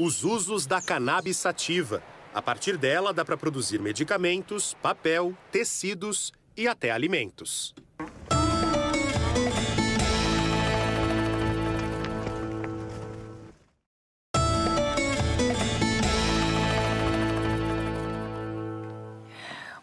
os usos da cannabis sativa. A partir dela, dá para produzir medicamentos, papel, tecidos e até alimentos.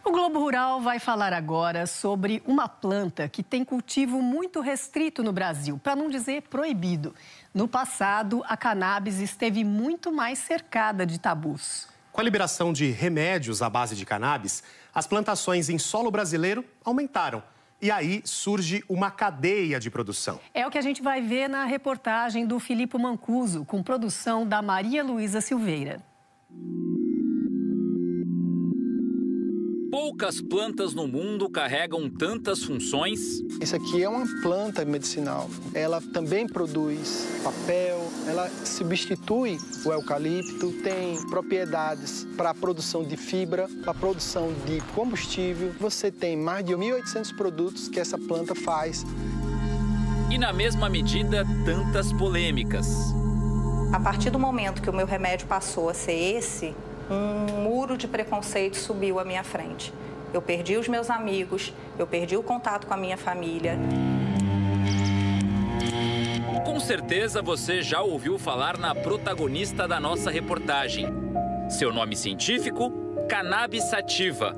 O Globo Rural vai falar agora sobre uma planta que tem cultivo muito restrito no Brasil, para não dizer proibido. No passado, a cannabis esteve muito mais cercada de tabus. Com a liberação de remédios à base de cannabis, as plantações em solo brasileiro aumentaram. E aí surge uma cadeia de produção. É o que a gente vai ver na reportagem do Filipe Mancuso, com produção da Maria Luísa Silveira. Poucas plantas no mundo carregam tantas funções. Essa aqui é uma planta medicinal. Ela também produz papel, ela substitui o eucalipto, tem propriedades para a produção de fibra, para a produção de combustível. Você tem mais de 1.800 produtos que essa planta faz. E na mesma medida, tantas polêmicas. A partir do momento que o meu remédio passou a ser esse, um muro de preconceito subiu à minha frente. Eu perdi os meus amigos, eu perdi o contato com a minha família. Com certeza você já ouviu falar na protagonista da nossa reportagem. Seu nome científico? Cannabis sativa,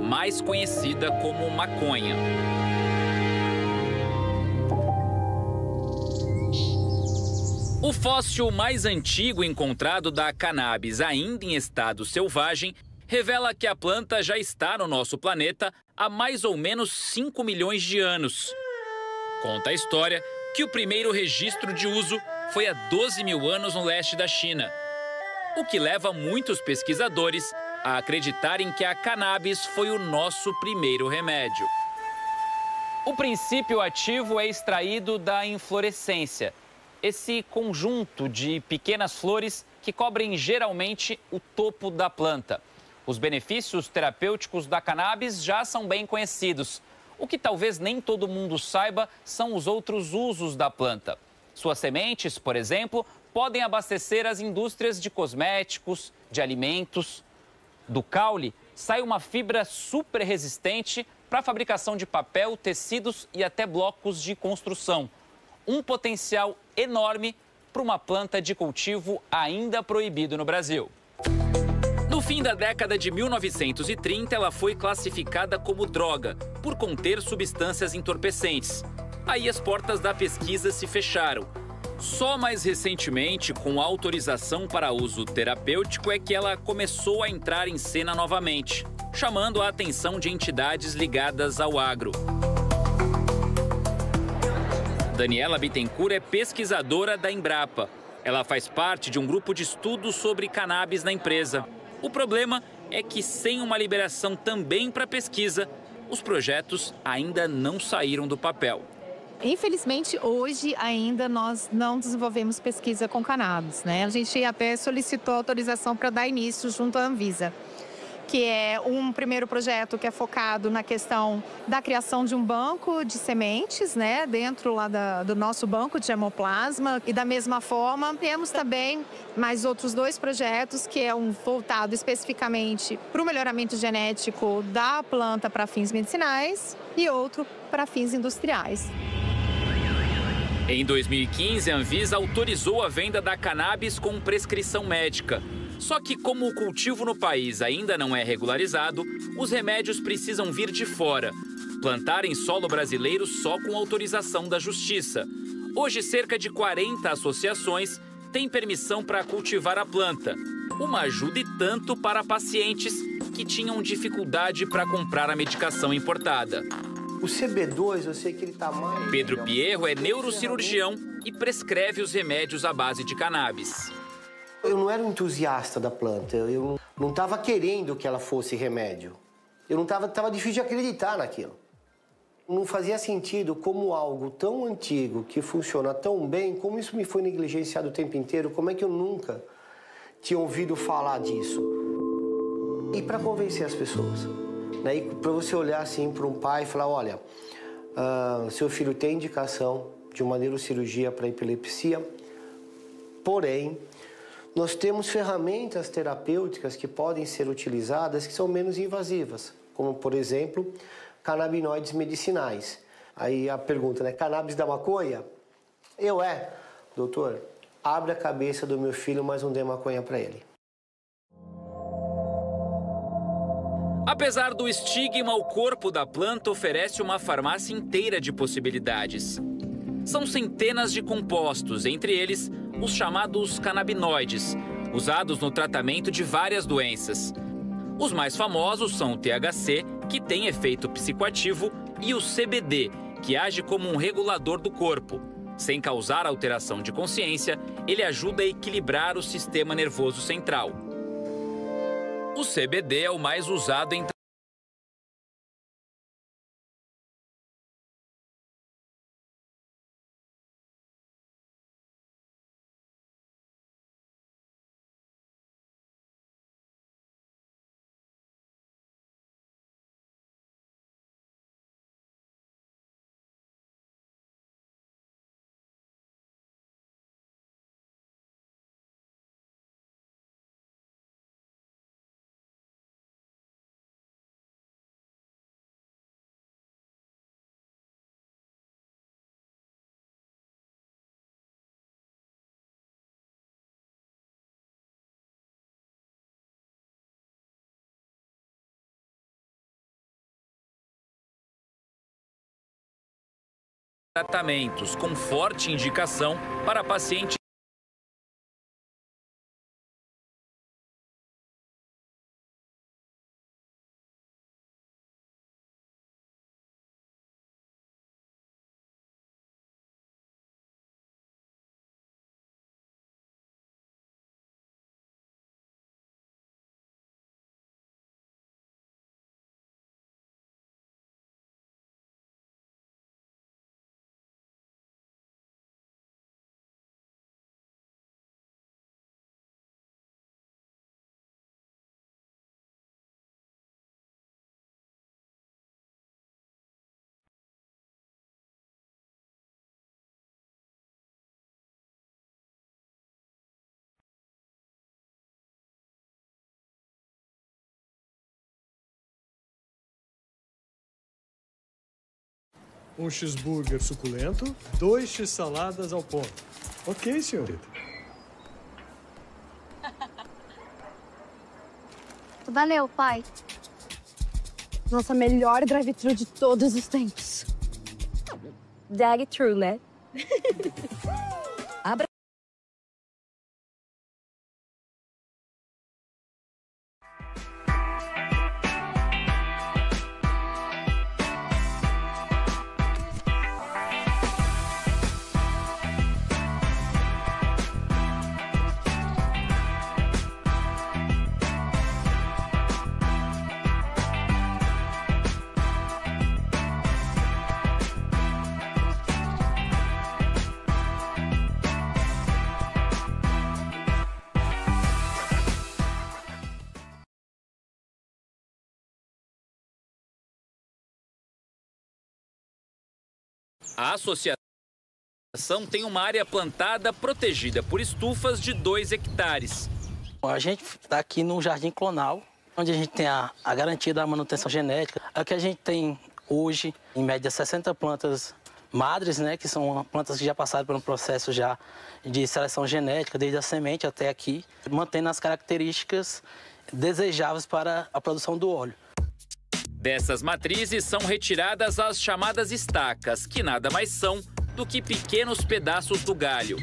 mais conhecida como maconha. O fóssil mais antigo encontrado da cannabis, ainda em estado selvagem, revela que a planta já está no nosso planeta há mais ou menos 5 milhões de anos. Conta a história que o primeiro registro de uso foi há 12 mil anos no leste da China, o que leva muitos pesquisadores a acreditarem que a cannabis foi o nosso primeiro remédio. O princípio ativo é extraído da inflorescência, esse conjunto de pequenas flores que cobrem geralmente o topo da planta. Os benefícios terapêuticos da cannabis já são bem conhecidos. O que talvez nem todo mundo saiba são os outros usos da planta. Suas sementes, por exemplo, podem abastecer as indústrias de cosméticos, de alimentos. Do caule sai uma fibra super resistente para a fabricação de papel, tecidos e até blocos de construção. Um potencial enorme para uma planta de cultivo ainda proibido no Brasil. No fim da década de 1930, ela foi classificada como droga, por conter substâncias entorpecentes. Aí as portas da pesquisa se fecharam. Só mais recentemente, com autorização para uso terapêutico, é que ela começou a entrar em cena novamente, chamando a atenção de entidades ligadas ao agro. Daniela Bittencourt é pesquisadora da Embrapa. Ela faz parte de um grupo de estudos sobre cannabis na empresa. O problema é que, sem uma liberação também para pesquisa, os projetos ainda não saíram do papel. Infelizmente, hoje ainda nós não desenvolvemos pesquisa com cannabis, né? A gente até solicitou autorização para dar início junto à Anvisa, que é um primeiro projeto que é focado na questão da criação de um banco de sementes, né, dentro lá do nosso banco de germoplasma. E da mesma forma, temos também mais outros 2 projetos, que é um voltado especificamente para o melhoramento genético da planta para fins medicinais e outro para fins industriais. Em 2015, a Anvisa autorizou a venda da cannabis com prescrição médica. Só que, como o cultivo no país ainda não é regularizado, os remédios precisam vir de fora. Plantar em solo brasileiro só com autorização da Justiça. Hoje, cerca de 40 associações têm permissão para cultivar a planta. Uma ajuda e tanto para pacientes que tinham dificuldade para comprar a medicação importada. O CB2, eu sei que ele tá mais... Pedro Pierro é neurocirurgião e prescreve os remédios à base de cannabis. Eu não era um entusiasta da planta, eu não estava querendo que ela fosse remédio. Eu não estava difícil de acreditar naquilo. Não fazia sentido como algo tão antigo, que funciona tão bem, como isso me foi negligenciado o tempo inteiro, como é que eu nunca tinha ouvido falar disso? E para convencer as pessoas, né? E para você olhar assim para um pai e falar, olha, seu filho tem indicação de uma neurocirurgia para epilepsia, porém, Nós temos ferramentas terapêuticas que podem ser utilizadas que são menos invasivas, como, por exemplo, canabinoides medicinais. Aí a pergunta, né? Cannabis da maconha? Doutor, abre a cabeça do meu filho, mas não dê maconha para ele. Apesar do estigma, o corpo da planta oferece uma farmácia inteira de possibilidades. São centenas de compostos, entre eles os chamados canabinoides, usados no tratamento de várias doenças. Os mais famosos são o THC, que tem efeito psicoativo, e o CBD, que age como um regulador do corpo. Sem causar alteração de consciência, ele ajuda a equilibrar o sistema nervoso central. O CBD é o mais usado em tratamentos com forte indicação para pacientes um cheeseburger suculento, 2 x-saladas ao ponto. Ok, senhorita. Valeu, pai. Nossa, melhor drive-thru de todos os tempos. Drive-thru, né? Abra. A associação tem uma área plantada protegida por estufas de 2 hectares. A gente está aqui no Jardim Clonal, onde a gente tem a garantia da manutenção genética. Aqui a gente tem hoje, em média, 60 plantas madres, né, que são plantas que já passaram por um processo já de seleção genética, desde a semente até aqui, mantendo as características desejáveis para a produção do óleo. Dessas matrizes são retiradas as chamadas estacas, que nada mais são do que pequenos pedaços do galho.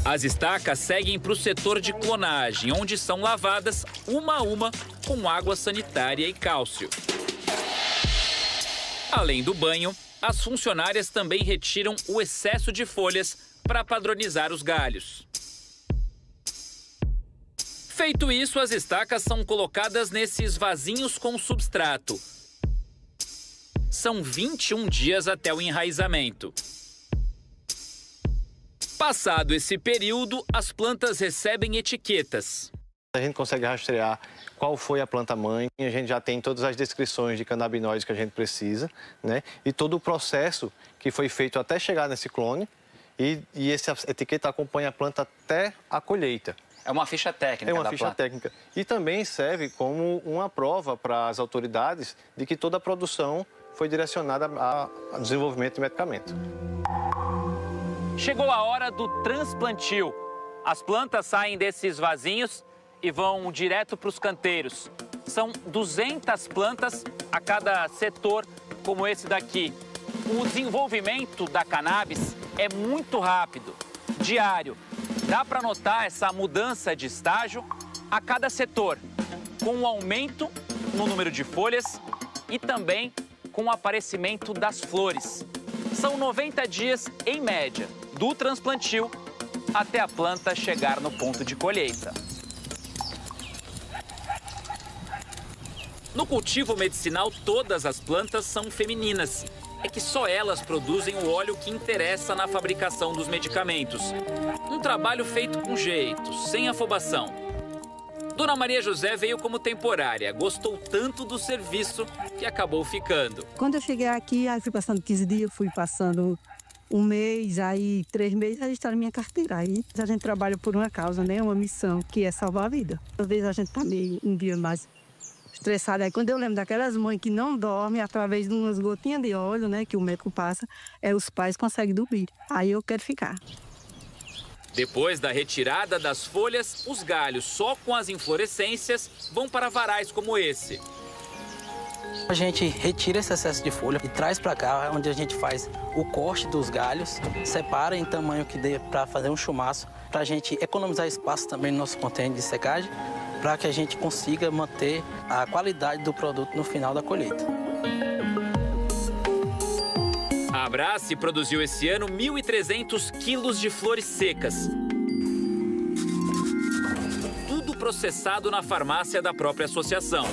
As estacas seguem para o setor de clonagem, onde são lavadas uma a uma com água sanitária e cálcio. Além do banho, as funcionárias também retiram o excesso de folhas para padronizar os galhos. Feito isso, as estacas são colocadas nesses vasinhos com substrato. São 21 dias até o enraizamento. Passado esse período, as plantas recebem etiquetas. A gente consegue rastrear qual foi a planta-mãe, a gente já tem todas as descrições de canabinoides que a gente precisa, né? E todo o processo que foi feito até chegar nesse clone, e essa etiqueta acompanha a planta até a colheita. É uma ficha técnica É uma ficha técnica. E também serve como uma prova para as autoridades de que toda a produção foi direcionada ao desenvolvimento de medicamento. Chegou a hora do transplantio. As plantas saem desses vasinhos e vão direto para os canteiros. São 200 plantas a cada setor, como esse daqui. O desenvolvimento da cannabis é muito rápido, diário. Dá para notar essa mudança de estágio a cada setor, com um aumento no número de folhas e também com o aparecimento das flores. São 90 dias, em média, do transplantio até a planta chegar no ponto de colheita. No cultivo medicinal, todas as plantas são femininas. É que só elas produzem o óleo que interessa na fabricação dos medicamentos. Um trabalho feito com jeito, sem afobação. Dona Maria José veio como temporária, gostou tanto do serviço que acabou ficando. Quando eu cheguei aqui, aí fui passando 15 dias, fui passando um mês, aí 3 meses, aí está na minha carteira. Aí a gente trabalha por uma causa, né? Uma missão, que é salvar a vida. Às vezes a gente está meio um dia mais estressada. Aí quando eu lembro daquelas mães que não dormem através de umas gotinhas de óleo, né, que o médico passa, os pais conseguem dormir. Aí eu quero ficar. Depois da retirada das folhas, os galhos só com as inflorescências vão para varais como esse. A gente retira esse excesso de folha e traz para cá, onde a gente faz o corte dos galhos, separa em tamanho que dê para fazer um chumaço, para a gente economizar espaço também no nosso container de secagem, para que a gente consiga manter a qualidade do produto no final da colheita. A Abrace produziu esse ano 1.300 quilos de flores secas. Tudo processado na farmácia da própria associação.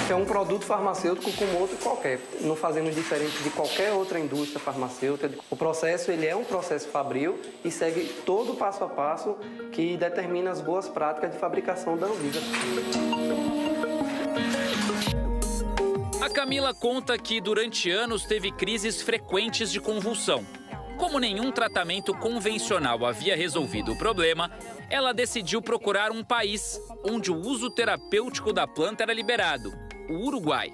É um produto farmacêutico como outro qualquer. Não fazemos diferente de qualquer outra indústria farmacêutica. O processo ele é um processo fabril e segue todo o passo a passo que determina as boas práticas de fabricação da Anvisa. A Camila conta que durante anos teve crises frequentes de convulsão. Como nenhum tratamento convencional havia resolvido o problema, ela decidiu procurar um país onde o uso terapêutico da planta era liberado, o Uruguai.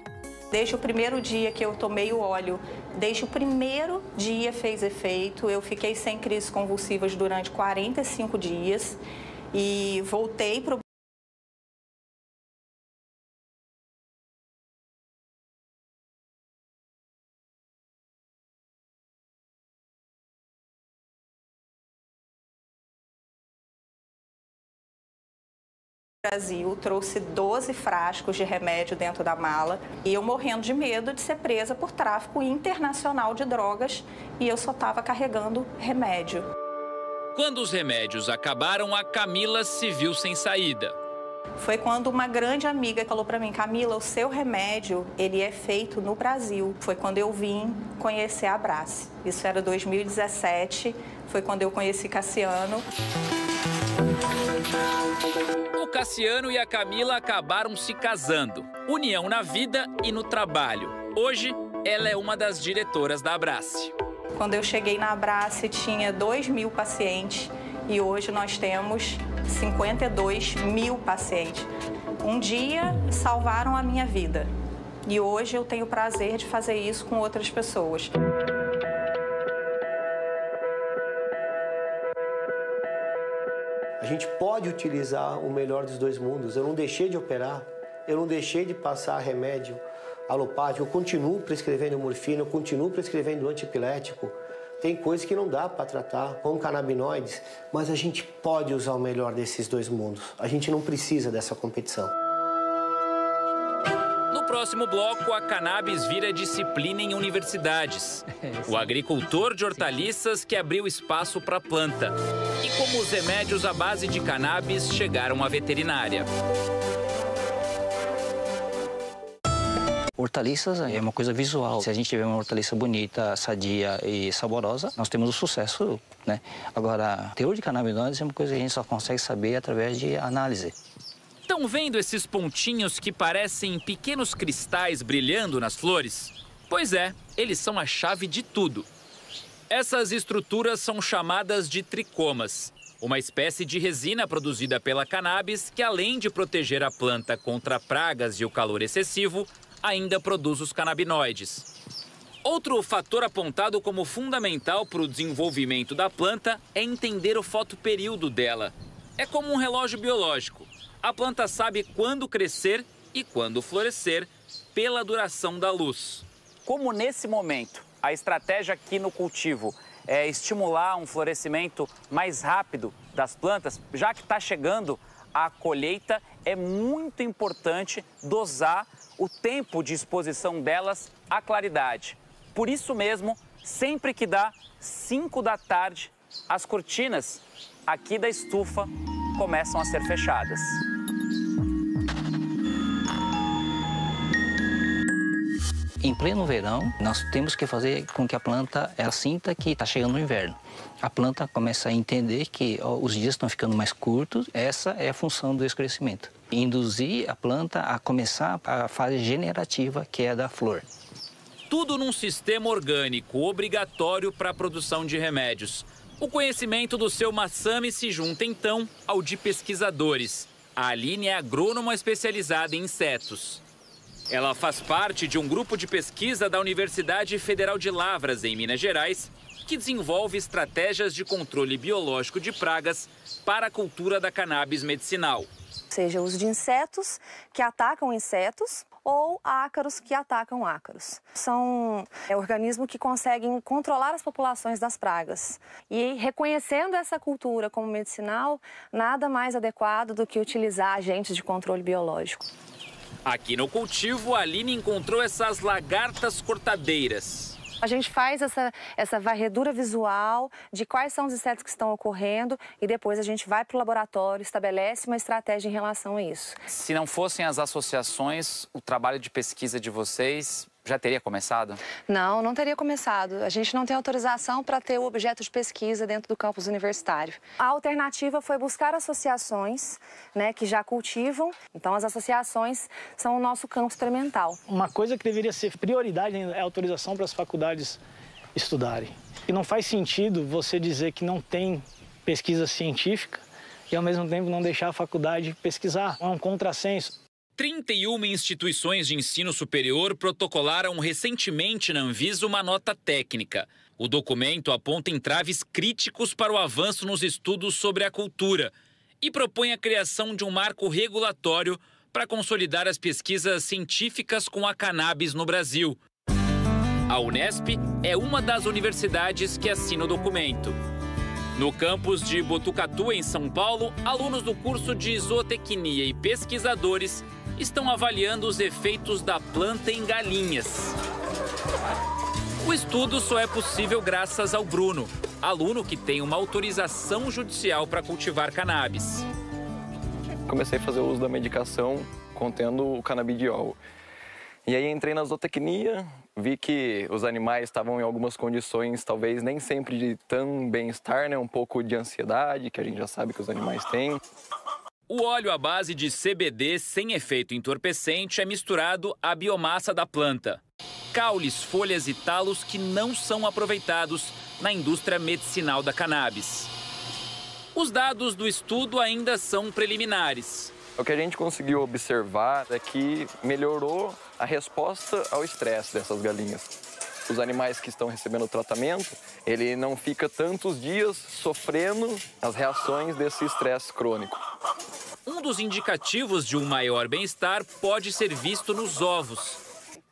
Desde o primeiro dia que eu tomei o óleo, desde o primeiro dia fez efeito. Eu fiquei sem crises convulsivas durante 45 dias e voltei para o Brasil, trouxe 12 frascos de remédio dentro da mala e eu morrendo de medo de ser presa por tráfico internacional de drogas e eu só estava carregando remédio. Quando os remédios acabaram, a Camila se viu sem saída. Foi quando uma grande amiga falou para mim: Camila, o seu remédio, ele é feito no Brasil. Foi quando eu vim conhecer a Abrace. Isso era 2017, foi quando eu conheci Cassiano. O Cassiano e a Camila acabaram se casando. União na vida e no trabalho. Hoje, ela é uma das diretoras da Abrace. Quando eu cheguei na Abrace, tinha 2.000 pacientes e hoje nós temos 52.000 pacientes. Um dia salvaram a minha vida e hoje eu tenho o prazer de fazer isso com outras pessoas. A gente pode utilizar o melhor dos dois mundos. Eu não deixei de operar, eu não deixei de passar remédio alopático, eu continuo prescrevendo morfina, eu continuo prescrevendo antiepilético. Tem coisas que não dá para tratar com canabinoides, mas a gente pode usar o melhor desses dois mundos. A gente não precisa dessa competição. No próximo bloco, a cannabis vira disciplina em universidades. O agricultor de hortaliças que abriu espaço para a planta. E como os remédios à base de cannabis chegaram à veterinária. Hortaliças é uma coisa visual. Se a gente tiver uma hortaliça bonita, sadia e saborosa, nós temos o sucesso, né? Agora, teor de canabinoides é uma coisa que a gente só consegue saber através de análise. Estão vendo esses pontinhos que parecem pequenos cristais brilhando nas flores? Pois é, eles são a chave de tudo. Essas estruturas são chamadas de tricomas, uma espécie de resina produzida pela cannabis que, além de proteger a planta contra pragas e o calor excessivo, ainda produz os canabinoides. Outro fator apontado como fundamental para o desenvolvimento da planta é entender o fotoperíodo dela. É como um relógio biológico. A planta sabe quando crescer e quando florescer pela duração da luz. Como nesse momento a estratégia aqui no cultivo é estimular um florescimento mais rápido das plantas, já que está chegando a colheita, é muito importante dosar o tempo de exposição delas à claridade. Por isso mesmo, sempre que dá 5 da tarde, as cortinas aqui da estufa começam a ser fechadas. Em pleno verão, nós temos que fazer com que a planta ela sinta que está chegando o inverno. A planta começa a entender que os dias estão ficando mais curtos, essa é a função do crescimento. Induzir a planta a começar a fase generativa, que é a da flor. Tudo num sistema orgânico obrigatório para a produção de remédios. O conhecimento do seu Massami se junta então ao de pesquisadores. A Aline é agrônoma especializada em insetos. Ela faz parte de um grupo de pesquisa da Universidade Federal de Lavras, em Minas Gerais, que desenvolve estratégias de controle biológico de pragas para a cultura da cannabis medicinal. Seja o uso de insetos que atacam insetos ou ácaros que atacam ácaros. São organismos que conseguem controlar as populações das pragas. E reconhecendo essa cultura como medicinal, nada mais adequado do que utilizar agentes de controle biológico. Aqui no cultivo, a Aline encontrou essas lagartas cortadeiras. A gente faz essa varredura visual de quais são os insetos que estão ocorrendo e depois a gente vai para o laboratório, estabelece uma estratégia em relação a isso. Se não fossem as associações, o trabalho de pesquisa de vocês já teria começado? Não, não teria começado. A gente não tem autorização para ter o objeto de pesquisa dentro do campus universitário. A alternativa foi buscar associações, né, que já cultivam. Então, as associações são o nosso campo experimental. Uma coisa que deveria ser prioridade é a autorização para as faculdades estudarem. E não faz sentido você dizer que não tem pesquisa científica e, ao mesmo tempo, não deixar a faculdade pesquisar. É um contrassenso. 31 instituições de ensino superior protocolaram recentemente na Anvisa uma nota técnica. O documento aponta entraves críticos para o avanço nos estudos sobre a cultura e propõe a criação de um marco regulatório para consolidar as pesquisas científicas com a cannabis no Brasil. A Unesp é uma das universidades que assina o documento. No campus de Botucatu, em São Paulo, alunos do curso de zootecnia e pesquisadores estão avaliando os efeitos da planta em galinhas. O estudo só é possível graças ao Bruno, aluno que tem uma autorização judicial para cultivar cannabis. Comecei a fazer o uso da medicação contendo o canabidiol. E aí entrei na zootecnia, vi que os animais estavam em algumas condições, talvez nem sempre de tão bem-estar, né? Um pouco de ansiedade, que a gente já sabe que os animais têm. O óleo à base de CBD sem efeito entorpecente é misturado à biomassa da planta. Caules, folhas e talos que não são aproveitados na indústria medicinal da cannabis. Os dados do estudo ainda são preliminares. O que a gente conseguiu observar é que melhorou a resposta ao estresse dessas galinhas. Os animais que estão recebendo o tratamento, ele não fica tantos dias sofrendo as reações desse estresse crônico. Um dos indicativos de um maior bem-estar pode ser visto nos ovos.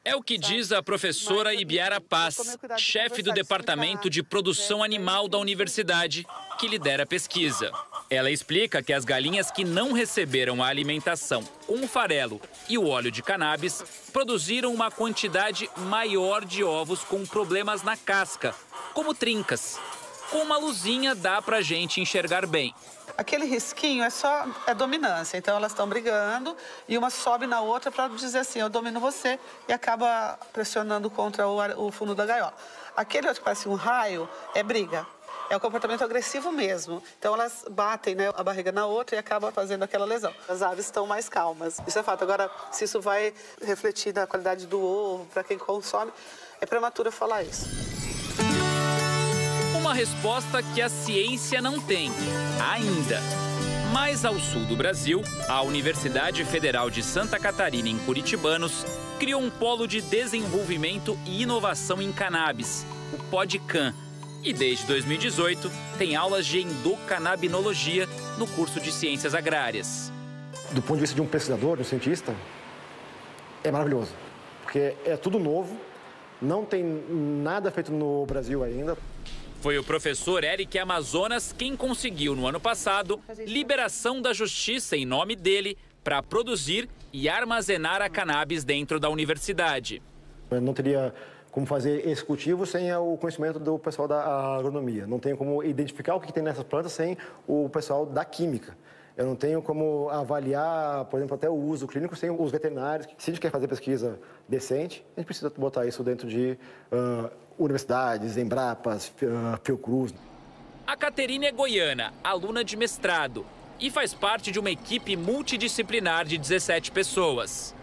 É o que diz a professora Ibiara Paz, chefe do Departamento de Produção Animal da universidade, que lidera a pesquisa. Ela explica que as galinhas que não receberam a alimentação com o farelo e o óleo de cannabis produziram uma quantidade maior de ovos com problemas na casca, como trincas. Com uma luzinha dá pra gente enxergar bem. Aquele risquinho é dominância, então elas estão brigando e uma sobe na outra para dizer assim, eu domino você, e acaba pressionando contra o fundo da gaiola. Aquele outro que parece um raio é briga, é um comportamento agressivo mesmo. Então elas batem, né, a barriga na outra e acaba fazendo aquela lesão. As aves estão mais calmas, isso é fato. Agora, se isso vai refletir na qualidade do ovo para quem consome, É prematuro falar isso. Uma resposta que a ciência não tem, ainda. Mais ao sul do Brasil, a Universidade Federal de Santa Catarina, em Curitibanos, criou um polo de desenvolvimento e inovação em cannabis, o PodCan. E desde 2018, tem aulas de endocannabinologia no curso de Ciências Agrárias. Do ponto de vista de um pesquisador, de um cientista, é maravilhoso. Porque é tudo novo, não tem nada feito no Brasil ainda. Foi o professor Eric Amazonas quem conseguiu, no ano passado, liberação da justiça em nome dele para produzir e armazenar a cannabis dentro da universidade. Eu não teria como fazer esse cultivo sem o conhecimento do pessoal da agronomia. Não tenho como identificar o que tem nessas plantas sem o pessoal da química. Eu não tenho como avaliar, por exemplo, até o uso clínico sem os veterinários. Se a gente quer fazer pesquisa decente, a gente precisa botar isso dentro de universidades, Embrapas, Fiocruz. A Caterine é goiana, aluna de mestrado, e faz parte de uma equipe multidisciplinar de 17 pessoas.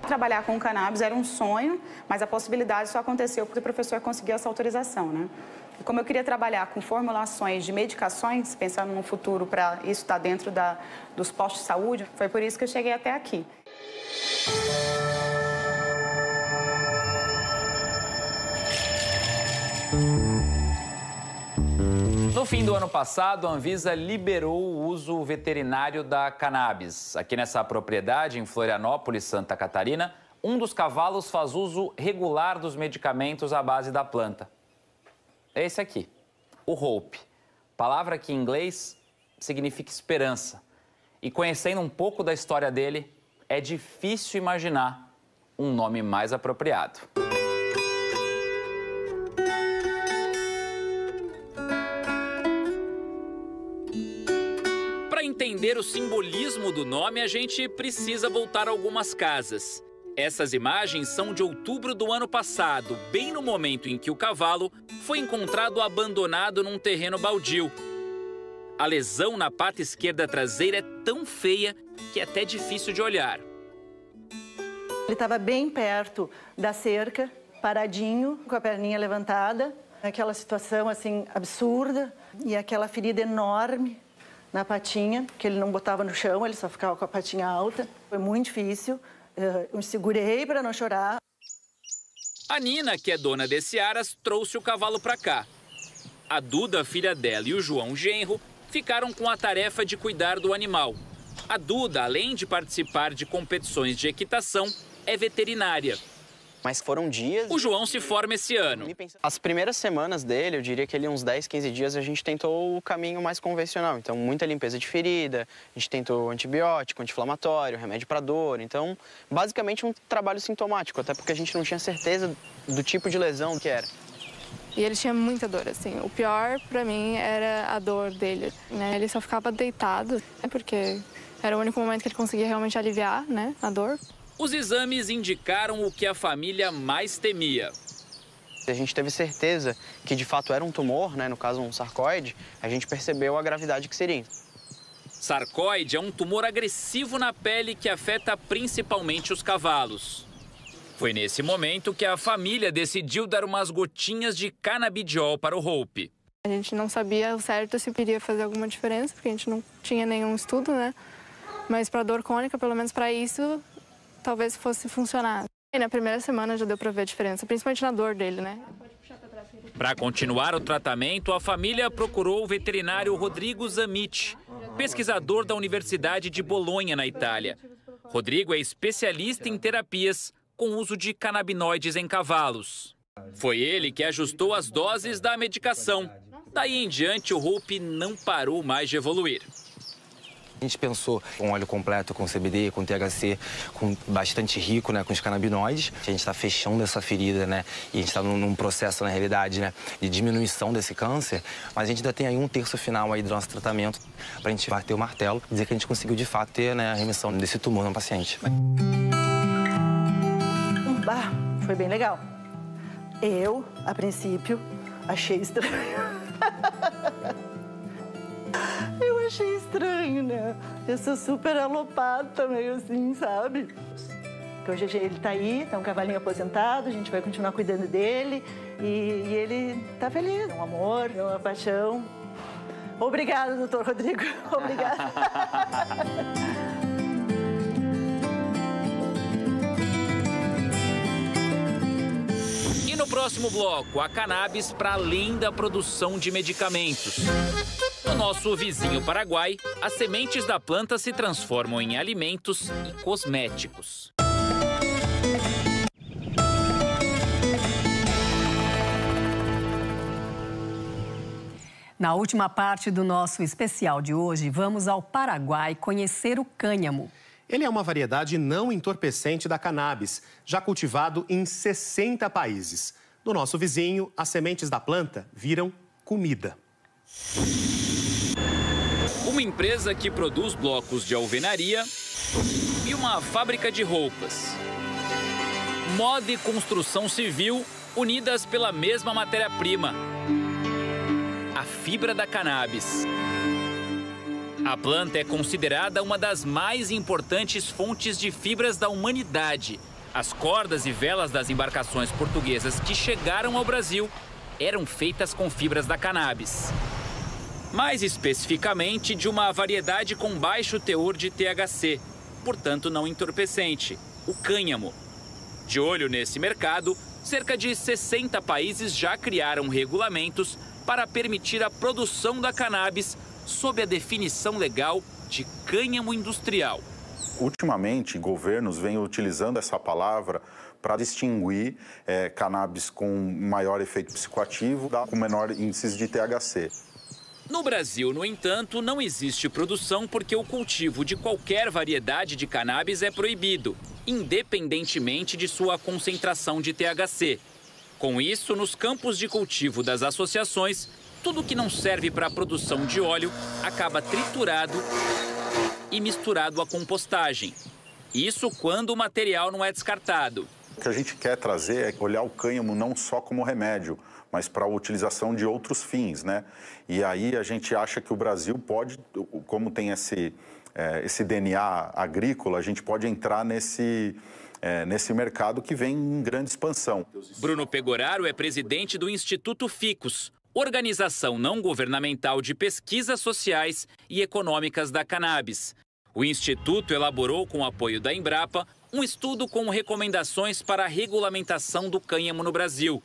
Trabalhar com cannabis era um sonho, mas a possibilidade só aconteceu porque o professor conseguiu essa autorização, né? E como eu queria trabalhar com formulações de medicações, pensando no futuro para isso estar dentro dos postos de saúde, foi por isso que eu cheguei até aqui. No fim do ano passado, a Anvisa liberou o uso veterinário da cannabis. Aqui nessa propriedade, em Florianópolis, Santa Catarina, um dos cavalos faz uso regular dos medicamentos à base da planta. É esse aqui, o Hope. Palavra que em inglês significa esperança. E conhecendo um pouco da história dele, é difícil imaginar um nome mais apropriado. Para entender o simbolismo do nome, a gente precisa voltar a algumas casas. Essas imagens são de outubro do ano passado, bem no momento em que o cavalo foi encontrado abandonado num terreno baldio. A lesão na pata esquerda traseira é tão feia que é até difícil de olhar. Ele estava bem perto da cerca, paradinho, com a perninha levantada, aquela situação assim absurda e aquela ferida enorme na patinha, que ele não botava no chão, ele só ficava com a patinha alta. Foi muito difícil. Eu me segurei para não chorar. A Nina, que é dona desse aras, trouxe o cavalo para cá. A Duda, filha dela, e o João, genro, ficaram com a tarefa de cuidar do animal. A Duda, além de participar de competições de equitação, é veterinária. Mas foram dias... O João se forma esse ano. As primeiras semanas dele, eu diria que ali uns 10, 15 dias, a gente tentou o caminho mais convencional. Então, muita limpeza de ferida, a gente tentou antibiótico, anti-inflamatório, remédio para dor. Então, basicamente um trabalho sintomático, até porque a gente não tinha certeza do tipo de lesão que era. E ele tinha muita dor, assim. O pior, pra mim, era a dor dele, né? Ele só ficava deitado, porque era o único momento que ele conseguia realmente aliviar, né, a dor. Os exames indicaram o que a família mais temia. A gente teve certeza que de fato era um tumor, né, no caso um sarcoide, a gente percebeu a gravidade que seria. Sarcoide é um tumor agressivo na pele que afeta principalmente os cavalos. Foi nesse momento que a família decidiu dar umas gotinhas de canabidiol para o Hope. A gente não sabia ao certo se iria fazer alguma diferença, porque a gente não tinha nenhum estudo, né? Mas para dor crônica, pelo menos para isso, talvez fosse funcionar. E na primeira semana já deu para ver a diferença, principalmente na dor dele, né? Para continuar o tratamento, a família procurou o veterinário Rodrigo Zamit, pesquisador da Universidade de Bolonha, na Itália. Rodrigo é especialista em terapias com uso de canabinoides em cavalos. Foi ele que ajustou as doses da medicação. Daí em diante, o Hope não parou mais de evoluir. A gente pensou com óleo completo, com CBD, com THC, com bastante rico, né, com os canabinoides. A gente está fechando essa ferida, né, e a gente está num processo, na realidade, né, de diminuição desse câncer. Mas a gente ainda tem aí um terço final aí do nosso tratamento para a gente bater o martelo e dizer que a gente conseguiu, de fato, ter, né, a remissão desse tumor no paciente. Foi bem legal. Eu, a princípio, achei estranho. Eu achei estranho, né? Eu sou super alopada, meio assim, sabe? Porque hoje ele está aí, está um cavalinho aposentado, a gente vai continuar cuidando dele e ele está feliz. É um amor, é uma paixão. Obrigada, doutor Rodrigo. Obrigada. E no próximo bloco, a cannabis para além da produção de medicamentos. No nosso vizinho Paraguai, as sementes da planta se transformam em alimentos e cosméticos. Na última parte do nosso especial de hoje, vamos ao Paraguai conhecer o cânhamo. Ele é uma variedade não entorpecente da cannabis, já cultivado em 60 países. No nosso vizinho, as sementes da planta viram comida. Uma empresa que produz blocos de alvenaria e uma fábrica de roupas. Moda e construção civil unidas pela mesma matéria-prima, a fibra da cannabis. A planta é considerada uma das mais importantes fontes de fibras da humanidade. As cordas e velas das embarcações portuguesas que chegaram ao Brasil eram feitas com fibras da cannabis. Mais especificamente de uma variedade com baixo teor de THC, portanto não entorpecente, o cânhamo. De olho nesse mercado, cerca de 60 países já criaram regulamentos para permitir a produção da cannabis sob a definição legal de cânhamo industrial. Ultimamente, governos vêm utilizando essa palavra para distinguir cannabis com maior efeito psicoativo com menor índices de THC. No Brasil, no entanto, não existe produção porque o cultivo de qualquer variedade de cannabis é proibido, independentemente de sua concentração de THC. Com isso, nos campos de cultivo das associações, tudo que não serve para a produção de óleo acaba triturado e misturado à compostagem. Isso quando o material não é descartado. O que a gente quer trazer é olhar o cânhamo não só como remédio, mas para a utilização de outros fins, né? E aí a gente acha que o Brasil pode, como tem esse DNA agrícola, a gente pode entrar nesse mercado que vem em grande expansão. Bruno Pegoraro é presidente do Instituto Ficus, organização não governamental de pesquisas sociais e econômicas da cannabis. O Instituto elaborou, com o apoio da Embrapa, um estudo com recomendações para a regulamentação do cânhamo no Brasil.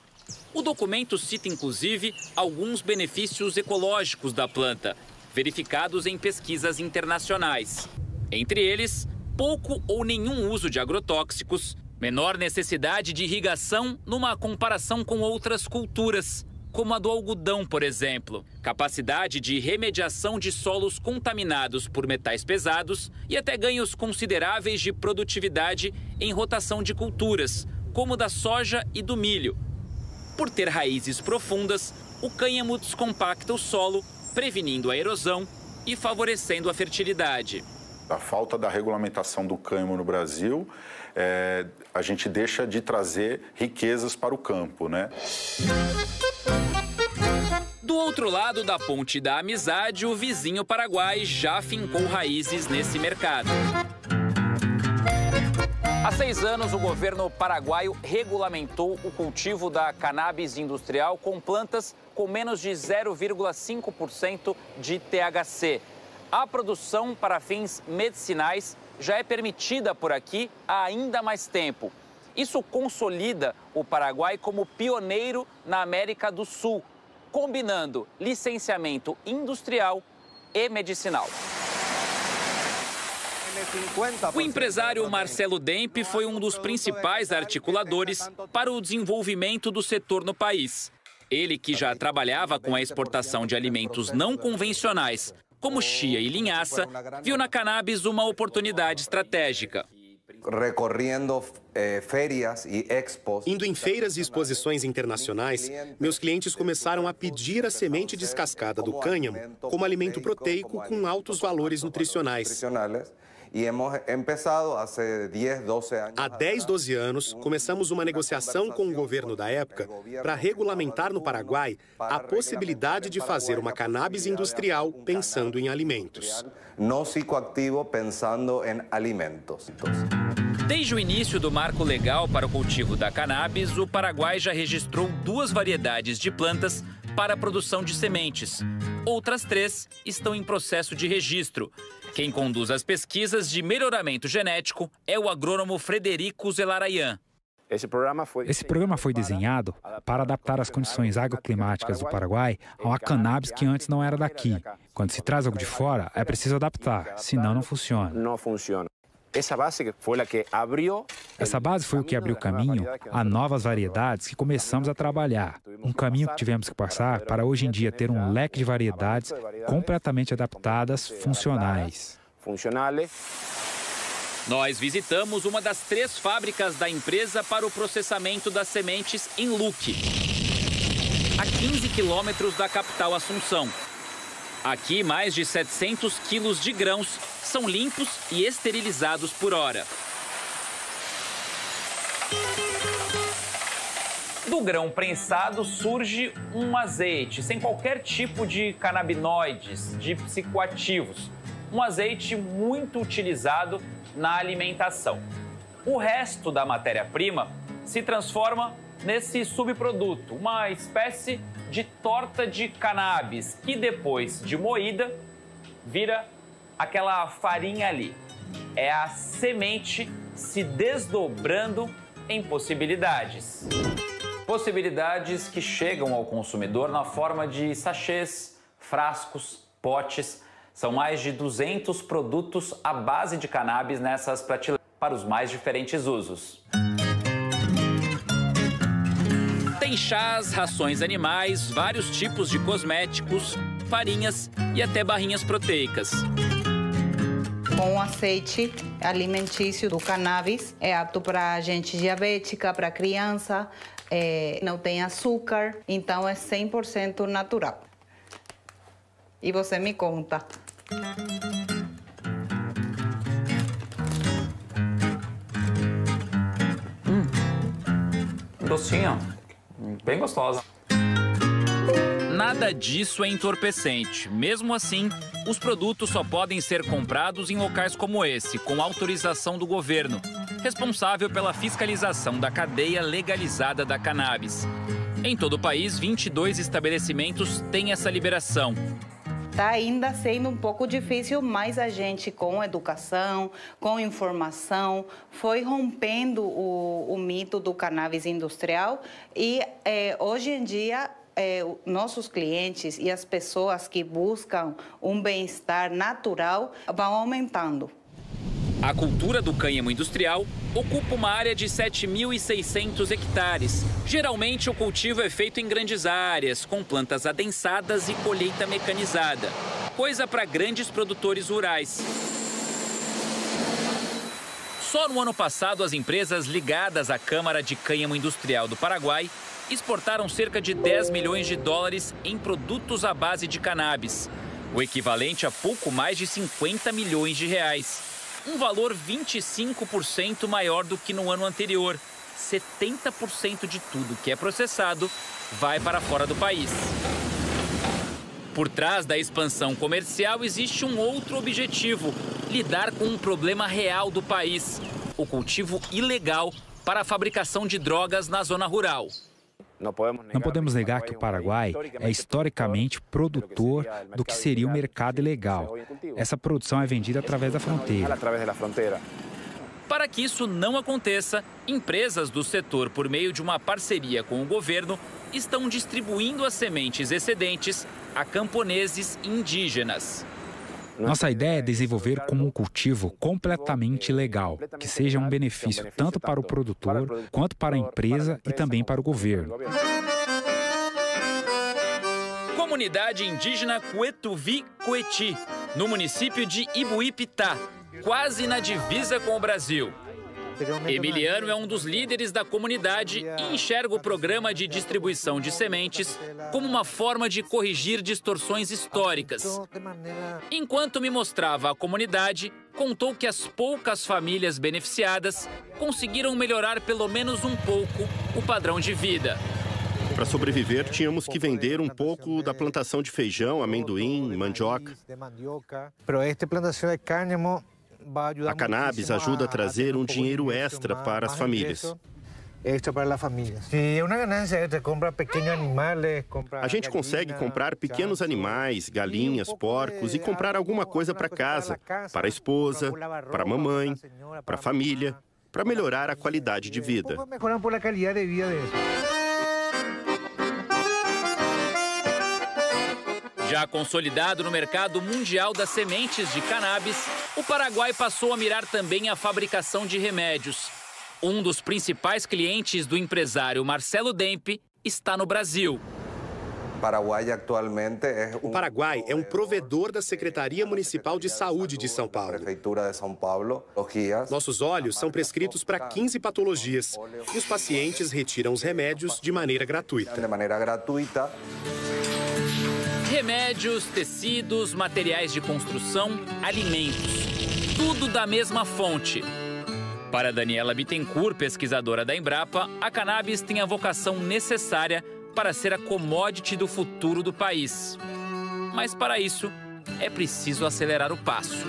O documento cita, inclusive, alguns benefícios ecológicos da planta, verificados em pesquisas internacionais. Entre eles, pouco ou nenhum uso de agrotóxicos, menor necessidade de irrigação numa comparação com outras culturas, como a do algodão, por exemplo, capacidade de remediação de solos contaminados por metais pesados e até ganhos consideráveis de produtividade em rotação de culturas, como da soja e do milho. Por ter raízes profundas, o cânhamo descompacta o solo, prevenindo a erosão e favorecendo a fertilidade. A falta da regulamentação do cânhamo no Brasil, a gente deixa de trazer riquezas para o campo, né? Do outro lado da ponte da amizade, o vizinho Paraguai já fincou raízes nesse mercado. Há 6 anos, o governo paraguaio regulamentou o cultivo da cannabis industrial com plantas com menos de 0,5% de THC. A produção para fins medicinais já é permitida por aqui há ainda mais tempo. Isso consolida o Paraguai como pioneiro na América do Sul, combinando licenciamento industrial e medicinal. O empresário Marcelo Dempe foi um dos principais articuladores para o desenvolvimento do setor no país. Ele, que já trabalhava com a exportação de alimentos não convencionais, como chia e linhaça, viu na cannabis uma oportunidade estratégica. Indo em feiras e exposições internacionais, meus clientes começaram a pedir a semente descascada do cânhamo como alimento proteico com altos valores nutricionais. Há 10, 12 anos, começamos uma negociação com o governo da época para regulamentar no Paraguai a possibilidade de fazer uma cannabis industrial pensando em alimentos. Não psicoativo pensando em alimentos. Desde o início do marco legal para o cultivo da cannabis, o Paraguai já registrou 2 variedades de plantas para a produção de sementes. Outras 3 estão em processo de registro. Quem conduz as pesquisas de melhoramento genético é o agrônomo Frederico Zelarayan. Esse programa foi desenhado para adaptar as condições agroclimáticas do Paraguai a uma cannabis que antes não era daqui. Quando se traz algo de fora, é preciso adaptar, senão não funciona. Essa base foi o que abriu caminho a novas variedades que começamos a trabalhar. Um caminho que tivemos que passar para hoje em dia ter um leque de variedades completamente adaptadas, funcionais. Nós visitamos uma das 3 fábricas da empresa para o processamento das sementes em Luque, a 15 quilômetros da capital Assunção. Aqui, mais de 700 quilos de grãos são limpos e esterilizados por hora. Do grão prensado surge um azeite, sem qualquer tipo de canabinoides, de psicoativos. Um azeite muito utilizado na alimentação. O resto da matéria-prima se transforma nesse subproduto, uma espécie de torta de cannabis, que depois de moída, vira aquela farinha ali. É a semente se desdobrando em possibilidades. Possibilidades que chegam ao consumidor na forma de sachês, frascos, potes. São mais de 200 produtos à base de cannabis nessas prateleiras para os mais diferentes usos. Tem chás, rações animais, vários tipos de cosméticos, farinhas e até barrinhas proteicas. Com o azeite alimentício do cannabis, é apto para gente diabética, para criança, não tem açúcar, então é 100% natural. E você me conta. Docinho, bem gostosa. Nada disso é entorpecente. Mesmo assim, os produtos só podem ser comprados em locais como esse, com autorização do governo, responsável pela fiscalização da cadeia legalizada da cannabis. Em todo o país, 22 estabelecimentos têm essa liberação. Está ainda sendo um pouco difícil, mas a gente, com educação, com informação, foi rompendo o mito do cannabis industrial e hoje em dia nossos clientes e as pessoas que buscam um bem-estar natural vão aumentando. A cultura do cânhamo industrial ocupa uma área de 7.600 hectares. Geralmente, o cultivo é feito em grandes áreas, com plantas adensadas e colheita mecanizada. Coisa para grandes produtores rurais. Só no ano passado, as empresas ligadas à Câmara de Cânhamo Industrial do Paraguai exportaram cerca de 10 milhões de dólares em produtos à base de cannabis, o equivalente a pouco mais de 50 milhões de reais. Um valor 25% maior do que no ano anterior. 70% de tudo que é processado vai para fora do país. Por trás da expansão comercial existe um outro objetivo: lidar com um problema real do país: o cultivo ilegal para a fabricação de drogas na zona rural. Não podemos negar que o Paraguai é historicamente produtor do que seria o mercado ilegal. Essa produção é vendida através da fronteira. Para que isso não aconteça, empresas do setor, por meio de uma parceria com o governo, estão distribuindo as sementes excedentes a camponeses indígenas. Nossa ideia é desenvolver como um cultivo completamente legal, que seja um benefício tanto para o produtor, quanto para a empresa e também para o governo. Comunidade indígena Cuetuvi-Cueti, no município de Ibuí-Pitá, quase na divisa com o Brasil. Emiliano é um dos líderes da comunidade e enxerga o programa de distribuição de sementes como uma forma de corrigir distorções históricas. Enquanto me mostrava a comunidade, contou que as poucas famílias beneficiadas conseguiram melhorar pelo menos um pouco o padrão de vida. Para sobreviver, tínhamos que vender um pouco da plantação de feijão, amendoim, mandioca. Pero esta plantação de cânhamo A cannabis ajuda a trazer um dinheiro extra para as famílias. A gente consegue comprar pequenos animais, galinhas, porcos e comprar alguma coisa para casa, para a esposa, para a mamãe, para a família, para melhorar a qualidade de vida. Já consolidado no mercado mundial das sementes de cannabis, o Paraguai passou a mirar também a fabricação de remédios. Um dos principais clientes do empresário Marcelo Dempe está no Brasil. O Paraguai é um provedor da Secretaria Municipal de Saúde de São Paulo. Nossos óleos são prescritos para 15 patologias e os pacientes retiram os remédios de maneira gratuita. Remédios, tecidos, materiais de construção, alimentos. Tudo da mesma fonte. Para Daniela Bittencourt, pesquisadora da Embrapa, a cannabis tem a vocação necessária para ser a commodity do futuro do país. Mas para isso, é preciso acelerar o passo.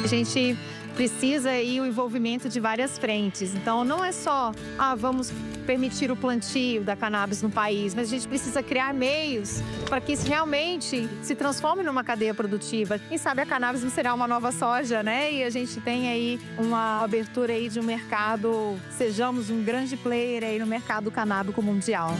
A gente precisa aí o envolvimento de várias frentes. Então, não é só, vamos permitir o plantio da cannabis no país, mas a gente precisa criar meios para que isso realmente se transforme numa cadeia produtiva. Quem sabe a cannabis não será uma nova soja, né? E a gente tem aí uma abertura aí de um mercado, sejamos um grande player aí no mercado canábico mundial.